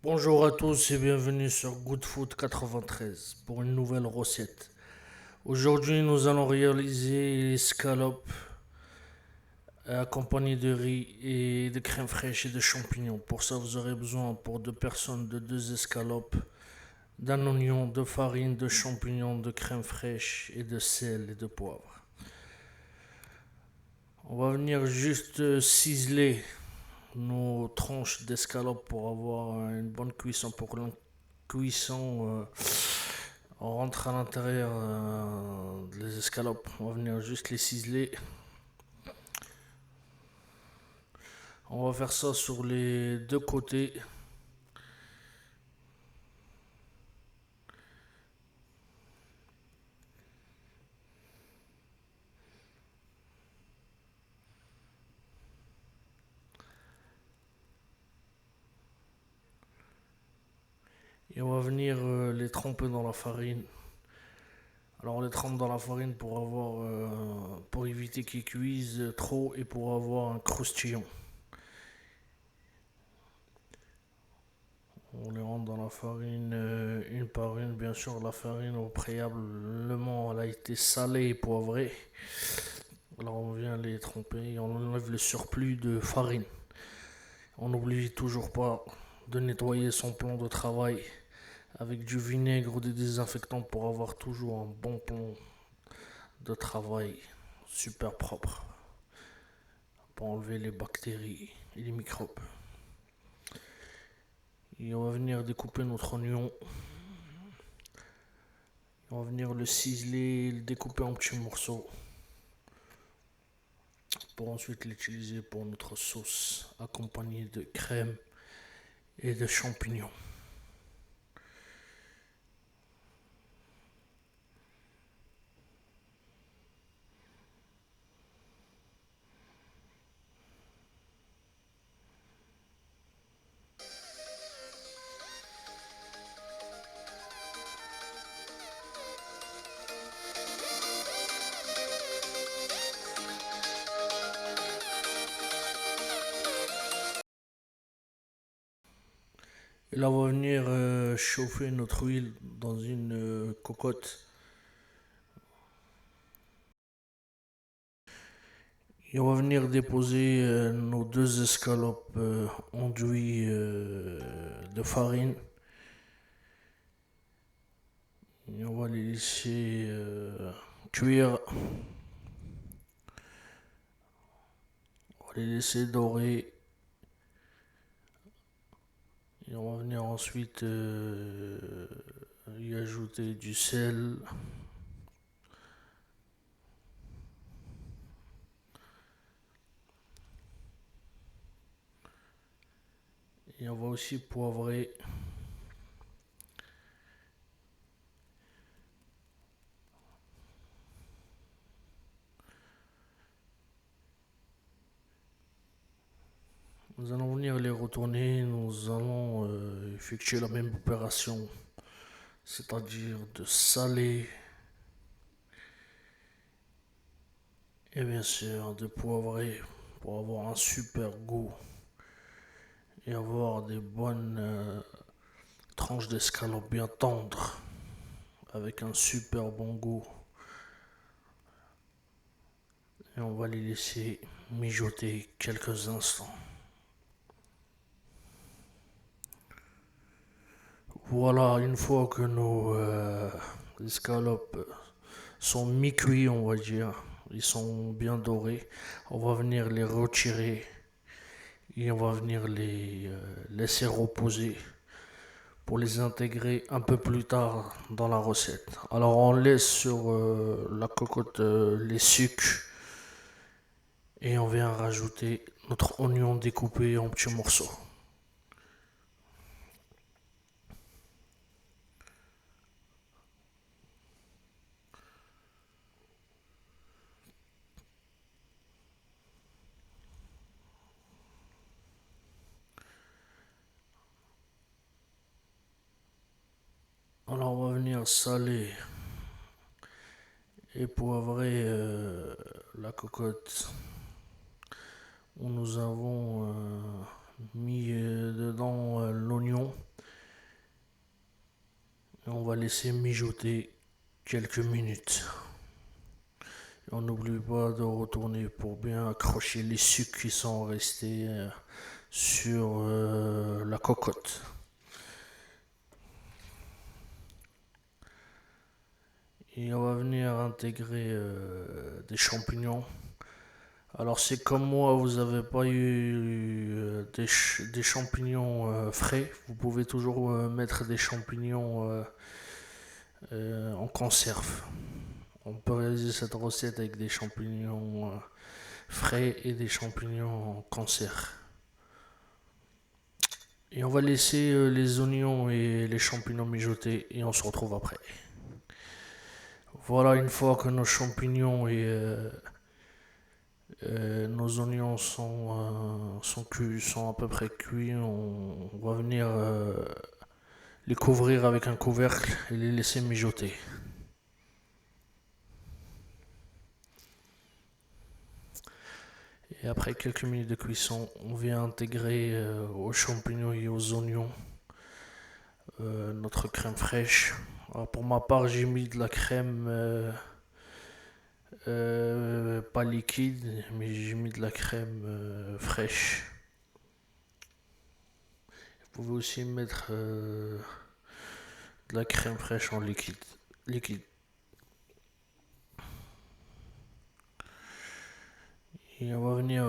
Bonjour à tous et bienvenue sur Good Food 93 pour une nouvelle recette. Aujourd'hui, nous allons réaliser les scallops accompagnés de riz et de crème fraîche et de champignons. Pour ça, vous aurez besoin pour deux personnes de deux escalopes, d'un oignon, de farine, de champignons, de crème fraîche et de sel et de poivre. On va venir juste ciseler nos tranches d'escalopes pour avoir une bonne cuisson. Pour la cuisson, on rentre à l'intérieur des escalopes. On va venir juste les ciseler. On va faire ça sur les deux côtés. Et on va venir les tremper dans la farine. Alors on les trempe dans la farine pour éviter qu'ils cuisent trop et pour avoir un croustillant. On les rentre dans la farine une par une. Bien sûr, la farine au préalablement elle a été salée et poivrée. Alors on vient les tremper et on enlève le surplus de farine. On n'oublie toujours pas de nettoyer son plan de travail avec du vinaigre ou des désinfectants pour avoir toujours un bon plan de travail super propre pour enlever les bactéries et les microbes. Et on va venir découper notre oignon. On va venir le ciseler, le découper en petits morceaux pour ensuite l'utiliser pour notre sauce accompagnée de crème et de champignons. Et là, on va venir chauffer notre huile dans une cocotte. Et on va venir déposer nos deux escalopes enduits de farine. Et on va les laisser cuire. On va les laisser dorer. Et on va venir ensuite y ajouter du sel. Et on va aussi poivrer. Nous allons venir les retourner. Nous allons effectuer la même opération, c'est-à-dire de saler et bien sûr de poivrer pour avoir un super goût et avoir des bonnes tranches d'escalope bien tendres avec un super bon goût. Et on va les laisser mijoter quelques instants. Voilà, une fois que nos escalopes sont mi-cuits, on va dire, ils sont bien dorés, on va venir les retirer et on va venir les laisser reposer pour les intégrer un peu plus tard dans la recette. Alors on laisse sur la cocotte les sucres et on vient rajouter notre oignon découpé en petits morceaux. Alors on va venir saler et poivrer la cocotte où nous avons mis dedans l'oignon. Et on va laisser mijoter quelques minutes. Et on n'oublie pas de retourner pour bien accrocher les sucres qui sont restés sur la cocotte. Et on va venir intégrer des champignons. Alors c'est comme moi, vous n'avez pas eu des champignons frais, vous pouvez toujours mettre des champignons en conserve. On peut réaliser cette recette avec des champignons frais et des champignons en conserve. Et on va laisser les oignons et les champignons mijoter et on se retrouve après. Voilà, une fois que nos champignons et nos oignons sont à peu près cuits, on va venir les couvrir avec un couvercle et les laisser mijoter. Et après quelques minutes de cuisson, on vient intégrer aux champignons et aux oignons notre crème fraîche. Alors pour ma part, j'ai mis de la crème pas liquide, mais j'ai mis de la crème fraîche. Vous pouvez aussi mettre de la crème fraîche en liquide. Et on va venir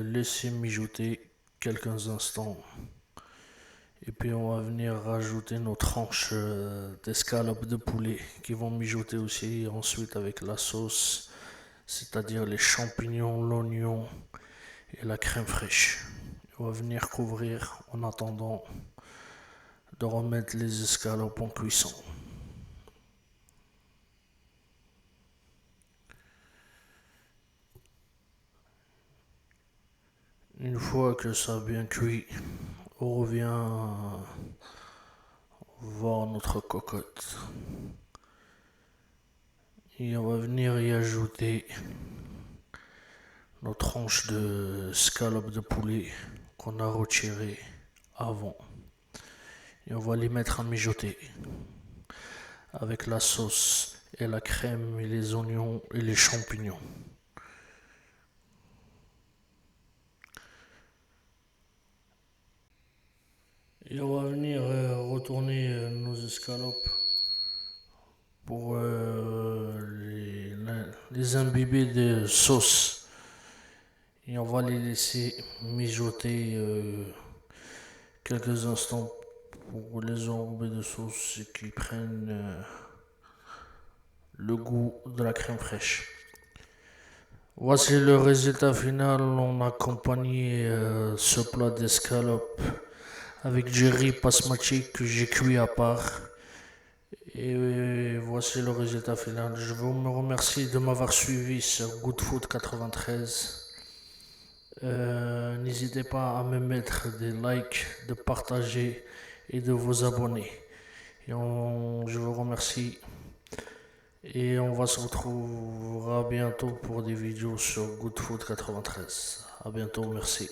laisser mijoter quelques instants. Et puis on va venir rajouter nos tranches d'escalope de poulet qui vont mijoter aussi ensuite avec la sauce, c'est-à-dire les champignons, l'oignon et la crème fraîche. On va venir couvrir en attendant de remettre les escalopes en cuisson. Une fois que ça a bien cuit, on revient voir notre cocotte. Et on va venir y ajouter nos tranches de scallops de poulet qu'on a retirées avant. Et on va les mettre à mijoter avec la sauce et la crème et les oignons et les champignons. Et on va venir retourner nos escalopes pour les imbiber de sauce. Et on va les laisser mijoter quelques instants pour les enrober de sauce et qu'ils prennent le goût de la crème fraîche. Voici le résultat final. On a accompagné ce plat d'escalope avec du riz basmati que j'ai cuit à part. Et voici le résultat final. Je vous remercie de m'avoir suivi sur Good Food 93. N'hésitez pas à me mettre des likes, de partager et de vous abonner. Et je vous remercie. Et on va se retrouvera bientôt pour des vidéos sur Good Food 93. À bientôt, merci.